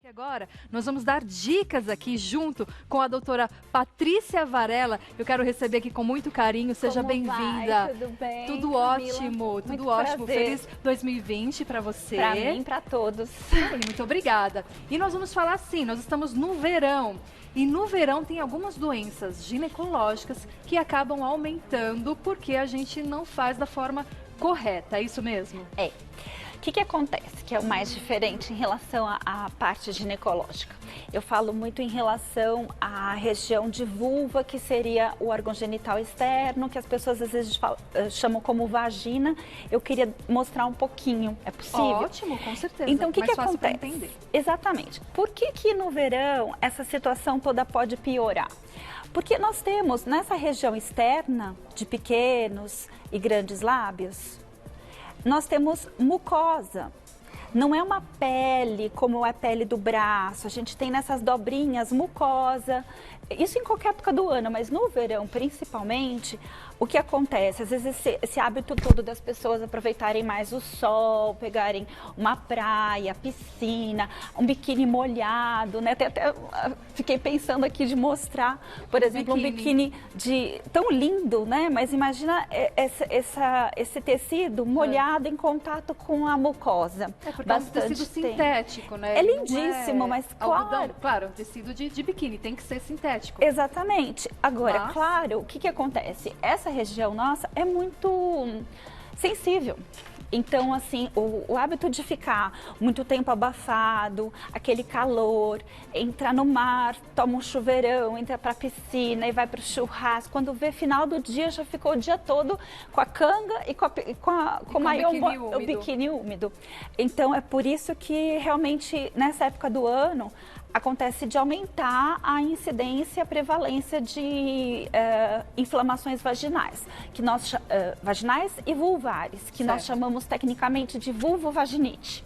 E agora nós vamos dar dicas aqui junto com a doutora Patrícia Varela. Eu quero receber aqui com muito carinho. Seja bem-vinda. Tudo bem? Tudo Camila? ótimo, tudo Muito ótimo. prazer. Feliz 2020 para você. Para mim, para todos. Muito obrigada. E nós vamos falar assim, nós estamos no verão. E no verão tem algumas doenças ginecológicas que acabam aumentando porque a gente não faz da forma correta. É isso mesmo? É. O que acontece que é o mais diferente em relação à parte ginecológica? Eu falo muito em relação à região de vulva, que seria o órgão genital externo, que as pessoas às vezes chamam como vagina. Eu queria mostrar um pouquinho, é possível? Ótimo, com certeza. Então, o que Mais fácil pra acontece? entender. Exatamente. Por que no verão essa situação toda pode piorar? Porque nós temos nessa região externa de pequenos e grandes lábios, nós temos mucosa. Não é uma pele como é a pele do braço, a gente tem nessas dobrinhas mucosa, isso em qualquer época do ano, mas no verão principalmente, o que acontece? Às vezes esse hábito todo das pessoas aproveitarem mais o sol, pegarem uma praia, piscina, um biquíni molhado, né? Até fiquei pensando aqui de mostrar, por exemplo, um biquíni tão lindo, né? Mas imagina esse tecido molhado em contato com a mucosa. É porque é um tecido sintético, né? É lindíssimo, mas algodão, claro, tecido de biquíni, tem que ser sintético. Exatamente. Agora, claro, o que acontece? Essa região nossa é muito sensível. Então, assim, o hábito de ficar muito tempo abafado, aquele calor, entrar no mar, toma um chuveirão, entra pra piscina e vai pro churrasco. Quando vê final do dia, já ficou o dia todo com a canga e com o biquíni úmido. Então, é por isso que realmente nessa época do ano acontece de aumentar a incidência e a prevalência de inflamações vaginais, vaginais e vulvares, que nós chamamos tecnicamente de vulvovaginite,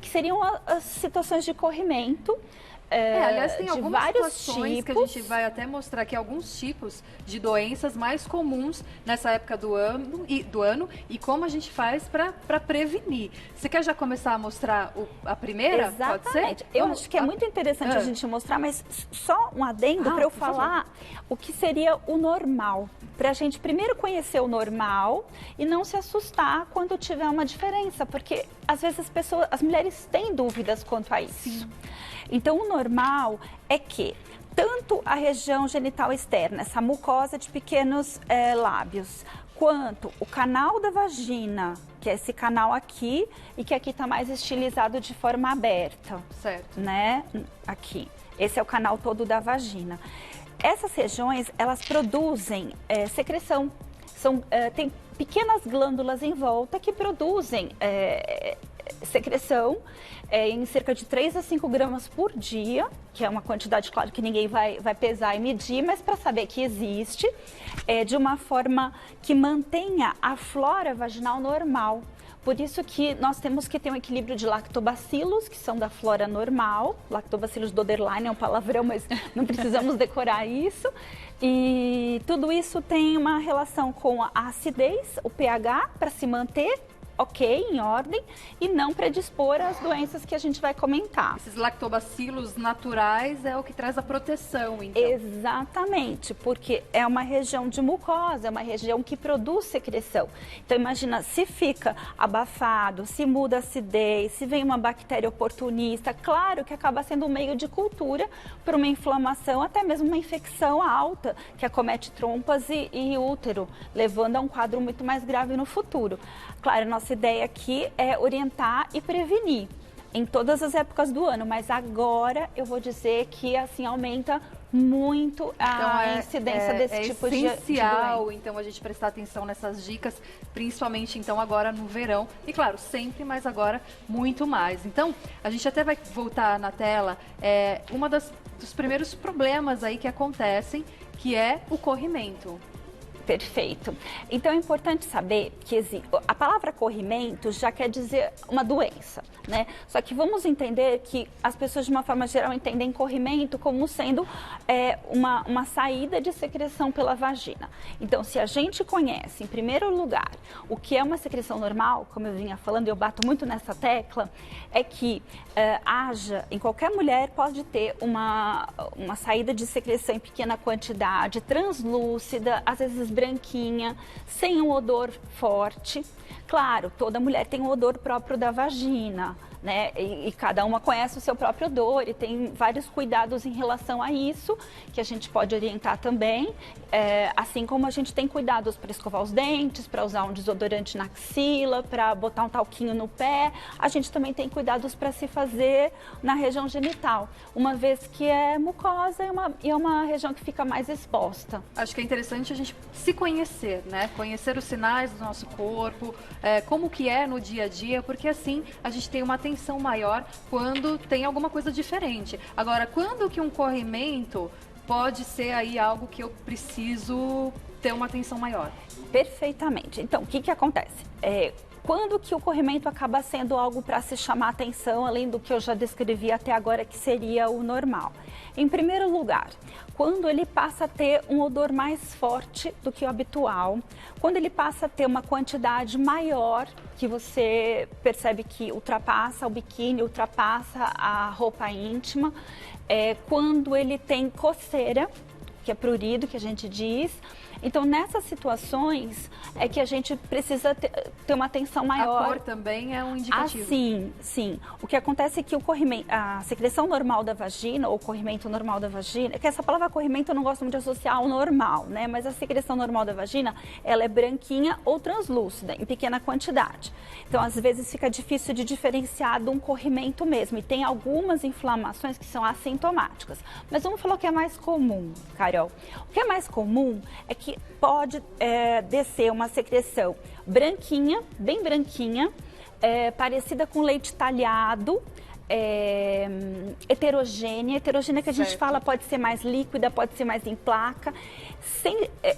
que seriam as situações de corrimento. Aliás, tem algumas situações tipos que a gente vai até mostrar aqui alguns tipos de doenças mais comuns nessa época do ano e como a gente faz para prevenir. Você quer já começar a mostrar a primeira? Exatamente. Eu acho que é muito interessante a gente mostrar, mas só um adendo para eu falar o que seria o normal. Para a gente primeiro conhecer o normal e não se assustar quando tiver uma diferença, porque às vezes as mulheres têm dúvidas quanto a isso. Sim. Então, o normal é que tanto a região genital externa, essa mucosa de pequenos lábios, quanto o canal da vagina, que é esse canal aqui, e que aqui está mais estilizado de forma aberta. Certo. Né? Aqui. Esse é o canal todo da vagina. Essas regiões, elas produzem secreção. Tem pequenas glândulas em volta que produzem secreção em cerca de 3 a 5 gramas por dia, que é uma quantidade, claro, que ninguém vai pesar e medir, mas para saber que existe, de uma forma que mantenha a flora vaginal normal. Por isso que nós temos que ter um equilíbrio de lactobacilos, que são da flora normal. Lactobacillus doderlein é um palavrão, mas não precisamos decorar isso. E tudo isso tem uma relação com a acidez, o pH, para se manter ok, em ordem, e não predispor às doenças que a gente vai comentar. Esses lactobacilos naturais é o que traz a proteção, então. Exatamente, porque é uma região de mucosa, é uma região que produz secreção. Então, imagina, se fica abafado, se muda a acidez, se vem uma bactéria oportunista, claro que acaba sendo um meio de cultura para uma inflamação, até mesmo uma infecção alta, que acomete trompas e útero, levando a um quadro muito mais grave no futuro. Claro, nossa ideia aqui é orientar e prevenir em todas as épocas do ano, mas agora eu vou dizer que assim aumenta muito a incidência desse tipo de doença. É essencial, então, a gente prestar atenção nessas dicas, principalmente então agora no verão, e claro, sempre, mas agora muito mais. Então, a gente até vai voltar na tela, dos primeiros problemas aí que acontecem, que é o corrimento. Perfeito. Então é importante saber que a palavra corrimento já quer dizer uma doença, né? Só que vamos entender que as pessoas de uma forma geral entendem corrimento como sendo uma saída de secreção pela vagina. Então se a gente conhece, em primeiro lugar, o que é uma secreção normal, como eu vinha falando, eu bato muito nessa tecla, é que haja, em qualquer mulher pode ter uma saída de secreção em pequena quantidade, translúcida, às vezes branquinha, sem um odor forte. Claro, toda mulher tem um odor próprio da vagina, né? E cada uma conhece o seu próprio odor e tem vários cuidados em relação a isso, que a gente pode orientar também, assim como a gente tem cuidados para escovar os dentes, para usar um desodorante na axila, para botar um talquinho no pé, a gente também tem cuidados para se fazer na região genital, uma vez que é mucosa e é uma região que fica mais exposta. Acho que é interessante a gente se conhecer, né? Conhecer os sinais do nosso corpo, como que é no dia a dia, porque assim a gente tem uma atenção maior quando tem alguma coisa diferente. Agora, quando que um corrimento pode ser aí algo que eu preciso ter uma atenção maior? Perfeitamente. Então, o que acontece? Quando que o corrimento acaba sendo algo para se chamar atenção, além do que eu já descrevi até agora, que seria o normal? Em primeiro lugar, quando ele passa a ter um odor mais forte do que o habitual, quando ele passa a ter uma quantidade maior, que você percebe que ultrapassa o biquíni, ultrapassa a roupa íntima, quando ele tem coceira, que é prurido, que a gente diz. Então, nessas situações é que a gente precisa ter uma atenção maior. A cor também é um indicativo. Sim. O que acontece é que a secreção normal da vagina, ou corrimento normal da vagina, que essa palavra corrimento eu não gosto muito de associar ao normal, né? Mas a secreção normal da vagina, ela é branquinha ou translúcida, em pequena quantidade. Então, às vezes fica difícil de diferenciar de um corrimento mesmo. E tem algumas inflamações que são assintomáticas. Mas vamos falar o que é mais comum, Carol. O que é mais comum é que pode descer uma secreção branquinha, bem branquinha, parecida com leite talhado, heterogênea. Heterogênea que a gente fala pode ser mais líquida, pode ser mais em placa.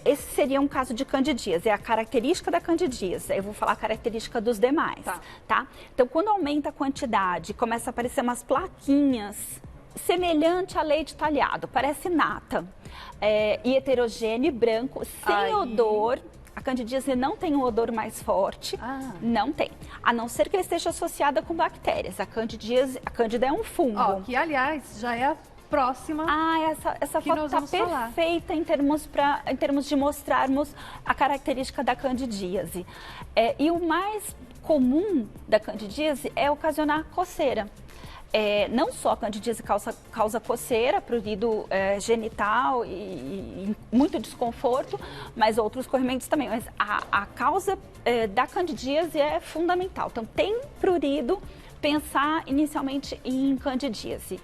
Esse seria um caso de candidíase, é a característica da candidíase. Eu vou falar a característica dos demais, tá? Então, quando aumenta a quantidade, começa a aparecer umas plaquinhas semelhante a leite talhado, parece nata, e heterogêneo e branco, sem odor. A candidíase não tem um odor mais forte, não tem, a não ser que ele esteja associada com bactérias. A cândida é um fungo. Que, aliás, já é a próxima. Essa foto está perfeita em termos de mostrarmos a característica da candidíase. E o mais comum da candidíase é ocasionar coceira. Não só a candidíase causa coceira, prurido genital e muito desconforto, mas outros corrimentos também. Mas a causa da candidíase é fundamental. Então, tem prurido, pensar inicialmente em candidíase.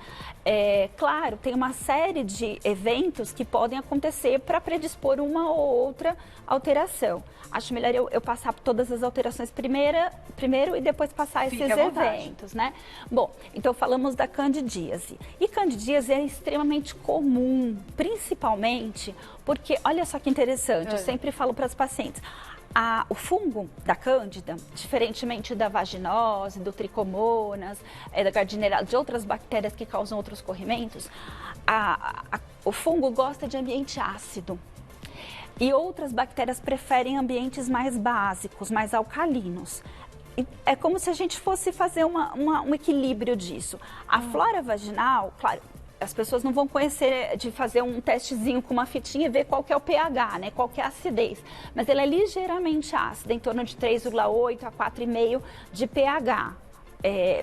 Claro, tem uma série de eventos que podem acontecer para predispor uma ou outra alteração. Acho melhor eu passar por todas as alterações primeiro e depois passar esses eventos, né? Bom, então falamos da candidíase. E candidíase é extremamente comum, principalmente porque, olha só que interessante, eu sempre falo para as pacientes, o fungo da cândida, diferentemente da vaginose, do tricomonas, da gardnerella, de outras bactérias que causam outros corrimentos, o fungo gosta de ambiente ácido. E outras bactérias preferem ambientes mais básicos, mais alcalinos. E é como se a gente fosse fazer um equilíbrio disso. A flora vaginal, claro, as pessoas não vão conhecer de fazer um testezinho com uma fitinha e ver qual que é o pH, né? Qual que é a acidez. Mas ela é ligeiramente ácida, em torno de 3,8 a 4,5 de pH.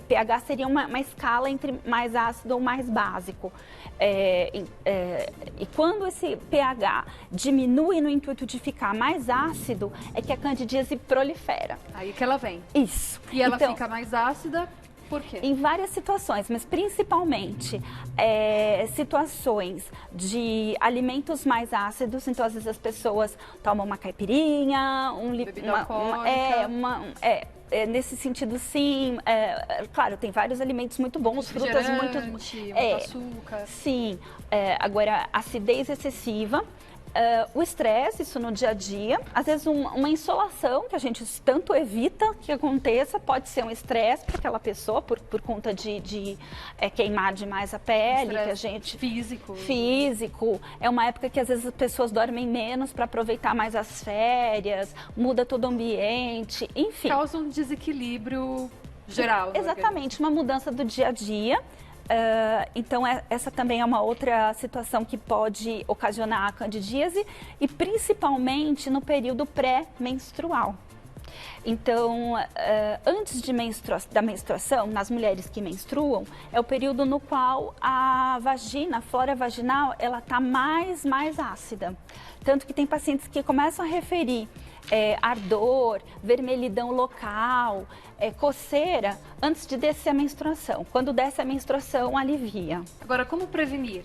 pH seria uma escala entre mais ácido ou mais básico. E quando esse pH diminui no intuito de ficar mais ácido, é que a candidíase prolifera. Aí que ela vem. Isso. E ela fica mais ácida por quê? Em várias situações, mas principalmente situações de alimentos mais ácidos. Então, às vezes as pessoas tomam uma caipirinha, nesse sentido, sim. Claro, tem vários alimentos muito bons, frutas muito açúcar. Sim. Agora, acidez excessiva. O estresse, isso no dia a dia, às vezes uma insolação que a gente tanto evita que aconteça, pode ser um estresse para aquela pessoa por conta de queimar demais a pele, que a gente... Físico. É uma época que às vezes as pessoas dormem menos para aproveitar mais as férias, muda todo o ambiente, enfim. Causa um desequilíbrio geral. Exatamente, uma mudança do dia a dia. Então, essa também é uma outra situação que pode ocasionar a candidíase e principalmente no período pré-menstrual. Então, antes da menstruação, nas mulheres que menstruam, é o período no qual a flora vaginal, ela está mais ácida. Tanto que tem pacientes que começam a referir ardor, vermelhidão local, coceira, antes de descer a menstruação. Quando desce a menstruação, alivia. Agora, como prevenir?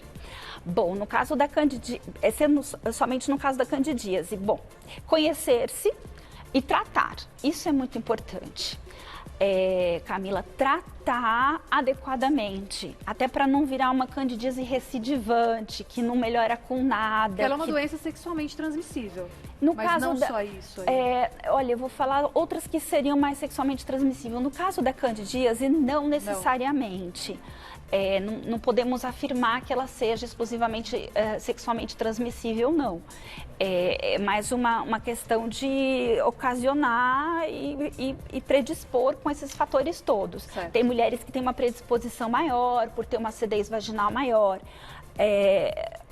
Bom, no caso da candidíase, somente no caso da candidíase, conhecer-se e tratar. Isso é muito importante. Camila, tratar adequadamente, até para não virar uma candidíase recidivante, que não melhora com nada. Ela é uma doença sexualmente transmissível. Mas não só isso. Olha, eu vou falar outras que seriam mais sexualmente transmissíveis. No caso da candidíase, não necessariamente. Não podemos afirmar que ela seja exclusivamente sexualmente transmissível, não. É mais uma questão de ocasionar e predispor com esses fatores todos. Certo. Tem mulheres que têm uma predisposição maior, por ter uma acidez vaginal maior.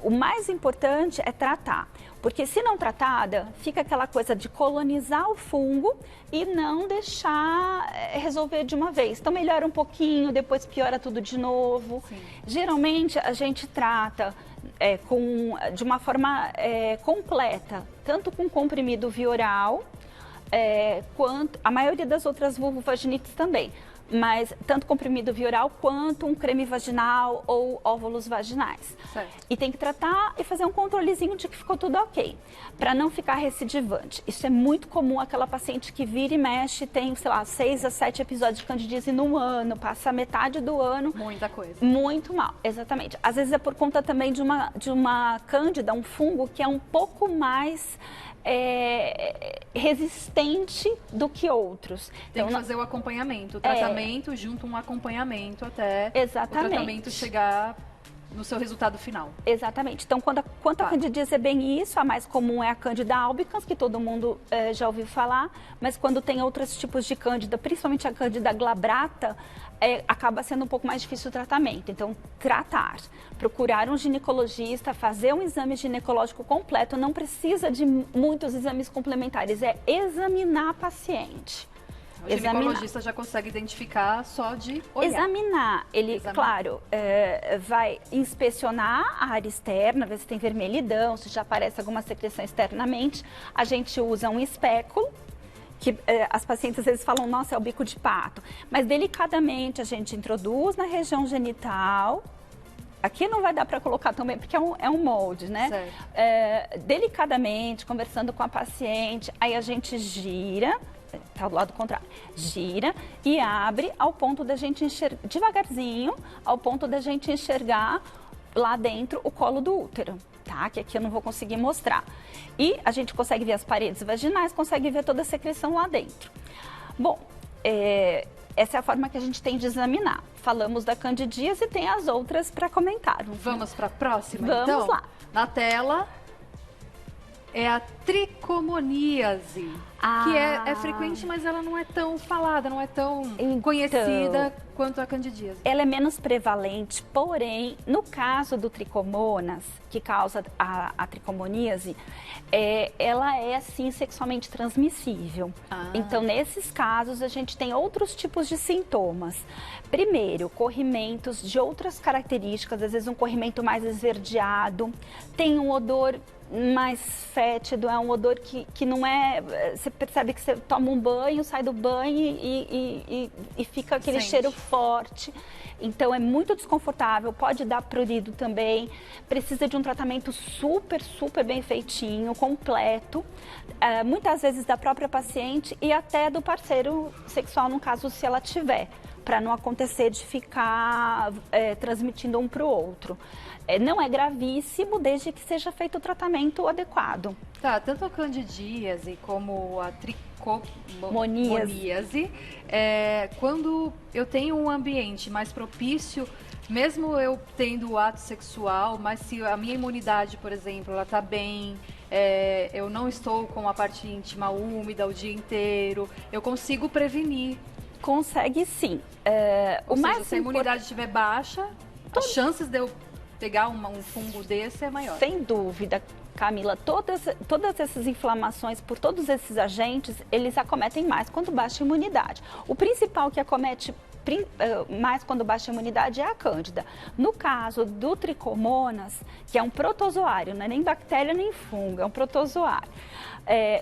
O mais importante é tratar, porque se não tratada, fica aquela coisa de colonizar o fungo e não deixar resolver de uma vez. Então melhora um pouquinho, depois piora tudo de novo. Sim. Geralmente a gente trata de uma forma completa, tanto com comprimido via oral, quanto a maioria das outras vulvovaginites também. Mas tanto comprimido via oral quanto um creme vaginal ou óvulos vaginais. Certo. E tem que tratar e fazer um controlezinho de que ficou tudo ok, para não ficar recidivante. Isso é muito comum, aquela paciente que vira e mexe, tem, sei lá, 6 a 7 episódios de candidíase no ano, passa metade do ano. Muita coisa. Muito mal, exatamente. Às vezes é por conta também de uma cândida, um fungo que é um pouco mais resistente do que outros. Tem que fazer o acompanhamento, o tratamento junto um acompanhamento até Exatamente. o tratamento chegar no seu resultado final. Exatamente. Então, quanto a candidíase é bem isso, a mais comum é a Candida albicans, que todo mundo já ouviu falar, mas quando tem outros tipos de cândida, principalmente a Candida glabrata, acaba sendo um pouco mais difícil o tratamento. Então, tratar, procurar um ginecologista, fazer um exame ginecológico completo, não precisa de muitos exames complementares, é examinar a paciente. O ginecologista já consegue identificar só de olhar. Examinar. Ele, claro, vai inspecionar a área externa, ver se tem vermelhidão, se já aparece alguma secreção externamente. A gente usa um espéculo, que as pacientes às vezes falam, nossa, é o bico de pato. Mas delicadamente a gente introduz na região genital. Aqui não vai dar para colocar também, porque é um molde, né? Delicadamente, conversando com a paciente, aí a gente gira, tá do lado contrário, gira e abre ao ponto da gente enxergar, devagarzinho, ao ponto da gente enxergar lá dentro o colo do útero, tá? Que aqui eu não vou conseguir mostrar. E a gente consegue ver as paredes vaginais, consegue ver toda a secreção lá dentro. Bom, essa é a forma que a gente tem de examinar. Falamos da candidíase e tem as outras para comentar. Vamos para a próxima, então? Vamos lá. Na tela é a tricomoníase, que é frequente, mas ela não é tão falada, não é tão conhecida quanto a candidíase. Ela é menos prevalente, porém, no caso do tricomonas, que causa a tricomoníase, ela é, sim, sexualmente transmissível. Então, nesses casos, a gente tem outros tipos de sintomas. Primeiro, corrimentos de outras características, às vezes um corrimento mais esverdeado, tem um odor mais fétido, é um odor que não é... Você percebe que você toma um banho, sai do banho e fica aquele cheiro forte. Então, é muito desconfortável, pode dar prurido também. Precisa de um tratamento super, super bem feitinho, completo. Muitas vezes da própria paciente e até do parceiro sexual, no caso, se ela tiver. para não acontecer de ficar transmitindo um para o outro. Não é gravíssimo desde que seja feito o tratamento adequado. Tá, tanto a candidíase como a tricomoníase, quando eu tenho um ambiente mais propício, mesmo eu tendo o ato sexual, mas se a minha imunidade, por exemplo, ela tá bem, eu não estou com a parte íntima úmida o dia inteiro, eu consigo prevenir. Consegue sim. Ou seja, se a imunidade estiver baixa, as chances de eu pegar um fungo desse é maior. Sem dúvida, Camila. Todas essas inflamações por todos esses agentes, eles acometem mais quando baixa a imunidade. O principal que acomete mais quando baixa a imunidade é a cândida. No caso do tricomonas, que é um protozoário, não é nem bactéria nem fungo, é um protozoário.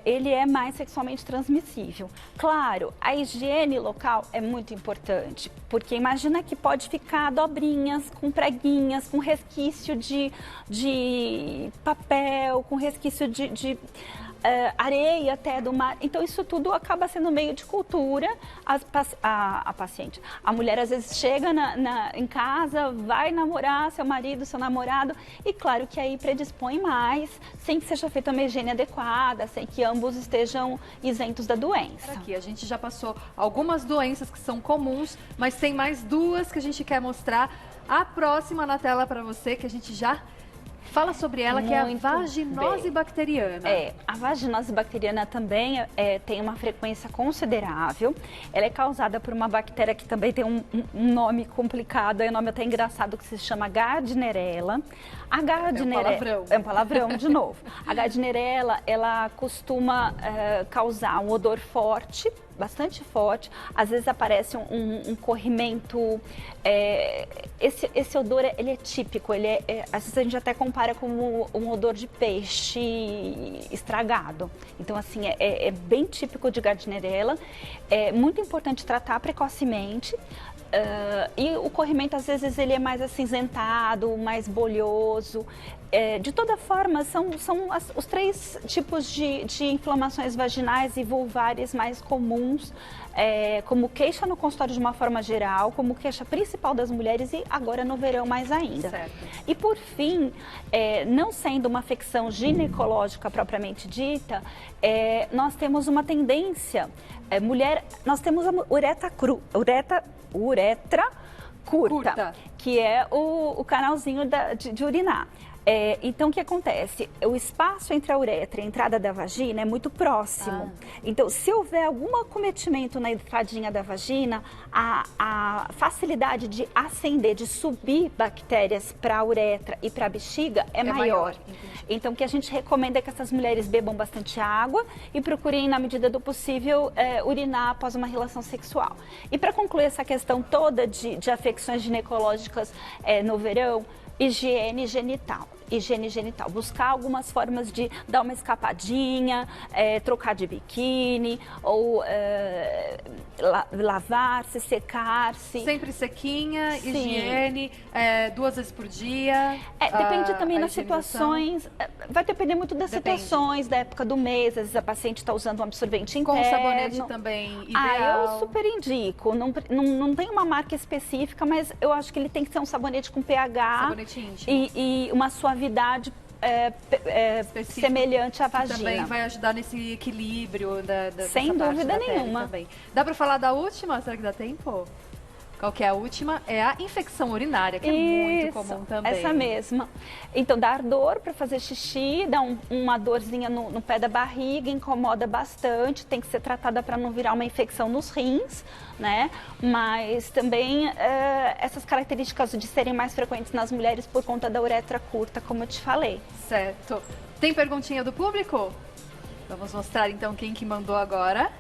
Ele é mais sexualmente transmissível. Claro, a higiene local é muito importante, porque imagina que pode ficar dobrinhas, com preguinhas, com resquício de papel, com resquício de areia até do mar. Então isso tudo acaba sendo meio de cultura. A paciente, a mulher às vezes chega em casa, vai namorar seu marido, seu namorado, e claro que aí predispõe mais, sem que seja feita uma higiene adequada, sem que ambos estejam isentos da doença. Aqui a gente já passou algumas doenças que são comuns, mas tem mais duas que a gente quer mostrar. A próxima na tela para você, que a gente já fala sobre ela, que é a vaginose bacteriana. A vaginose bacteriana também tem uma frequência considerável. Ela é causada por uma bactéria que também tem um nome complicado, é um nome até engraçado, que se chama Gardnerella. A Gardnerella é um palavrão de novo. A Gardnerella, ela costuma causar um odor forte, bastante forte, às vezes aparece um corrimento, esse odor ele é típico, às vezes a gente até compara com um odor de peixe estragado. Então assim, é bem típico de Gardnerella, é muito importante tratar precocemente. E o corrimento às vezes ele é mais acinzentado, mais bolhoso. De toda forma, são os três tipos de inflamações vaginais e vulvares mais comuns, como queixa no consultório de uma forma geral, como queixa principal das mulheres e agora no verão mais ainda. Certo. E por fim, não sendo uma afecção ginecológica propriamente dita, nós temos uma tendência, nós temos a uretra curta, que é o canalzinho de urinar. Então, o que acontece? O espaço entre a uretra e a entrada da vagina é muito próximo. Então, se houver algum acometimento na entradinha da vagina, a facilidade de ascender, de subir bactérias para a uretra e para a bexiga é maior. Então, o que a gente recomenda é que essas mulheres bebam bastante água e procurem, na medida do possível, urinar após uma relação sexual. E para concluir essa questão toda de afecções ginecológicas no verão, higiene genital. Buscar algumas formas de dar uma escapadinha, trocar de biquíni, ou lavar-se, secar-se. Sempre sequinha, sim. Higiene, 2 vezes por dia. Depende também das situações, vai depender muito das situações, da época do mês, às vezes a paciente está usando um absorvente interno. Com sabonete também, ideal. Eu super indico, não tem uma marca específica, mas eu acho que ele tem que ser um sabonete com pH. Sabonete íntimo. E uma suavidade semelhante à vagina. Também vai ajudar nesse equilíbrio sem dúvida nenhuma. Também. Dá para falar da última? Será que dá tempo? Qual que é a última? É a infecção urinária, que é muito comum também. Essa mesma. Então, dá ardor para fazer xixi, dá uma dorzinha no pé da barriga, incomoda bastante, tem que ser tratada para não virar uma infecção nos rins, né? Mas também essas características de serem mais frequentes nas mulheres por conta da uretra curta, como eu te falei. Certo. Tem perguntinha do público? Vamos mostrar então quem que mandou agora.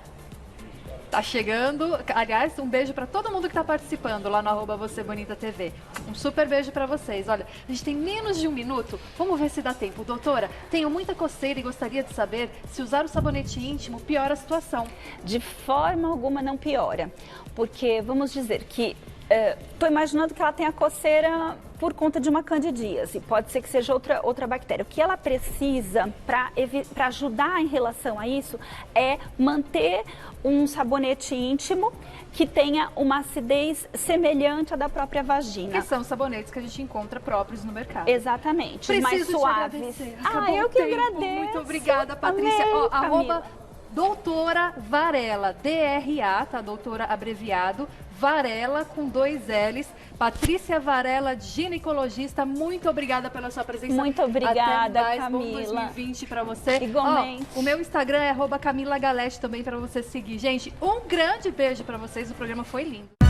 Tá chegando, aliás, um beijo para todo mundo que está participando lá no @VocêBonitaTV. Um super beijo para vocês. Olha, a gente tem menos de 1 minuto, vamos ver se dá tempo. Doutora, tenho muita coceira e gostaria de saber se usar o sabonete íntimo piora a situação. De forma alguma não piora, porque vamos dizer que Estou imaginando que ela tenha coceira por conta de uma candidíase, pode ser que seja outra bactéria. O que ela precisa para ajudar em relação a isso é manter um sabonete íntimo que tenha uma acidez semelhante à da própria vagina. Que são sabonetes que a gente encontra próprios no mercado. Exatamente, Preciso mais suaves. Eu que agradeço. Muito obrigada, Patrícia. Amei, Arroba Doutora Varela, DRA, tá? Doutora abreviado, Varela com 2 L's. Patrícia Varela, ginecologista, muito obrigada pela sua presença. Muito obrigada, Até mais, Camila. bom 2020 para você. Igualmente. O meu Instagram é @CamilaGalete também para você seguir. Gente, um grande beijo para vocês, o programa foi lindo.